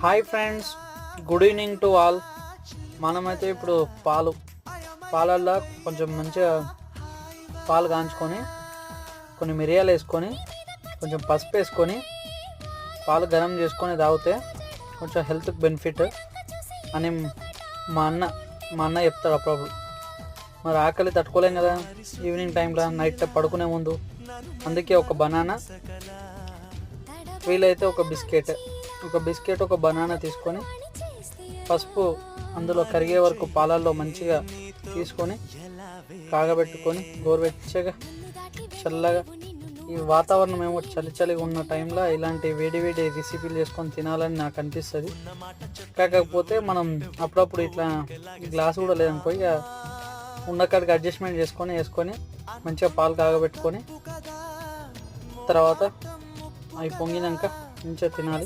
Hi friends, good evening to all. మనమైతే ఇప్పుడు పాలల్లో కొంచెం మంచిగా పాలు కాంచుకొని కొన్ని మిరియాలు వేసుకొని కొంచెం పసుపు వేసుకొని పాలు గరం చేసుకొని తాగితే కొంచెం హెల్త్కి బెనిఫిట్ అని మా అన్న చెప్తాడు అప్పుడప్పుడు. మరి ఆకలి తట్టుకోలేం కదా ఈవినింగ్ టైంలో, నైట్ పడుకునే ముందు. అందుకే ఒక బనానా, వీలైతే ఒక బిస్కెట్ ఒక బనానా తీసుకొని పసుపు అందులో కరిగే వరకు పాలల్లో మంచిగా తీసుకొని కాగబెట్టుకొని గోరువెచ్చగా చల్లగా, ఈ వాతావరణం ఏమో చలిగా ఉన్న టైంలో ఇలాంటి వేడి రెసిపీలు చేసుకొని తినాలని నాకు అనిపిస్తుంది. కాకపోతే మనం అప్పుడప్పుడు ఇట్లా గ్లాస్ కూడా లేదనుకో, ఇక ఉన్నకాడికి అడ్జస్ట్మెంట్ వేసుకొని మంచిగా పాలు కాగబెట్టుకొని తర్వాత అవి పొంగినాక మంచిగా తినాలి.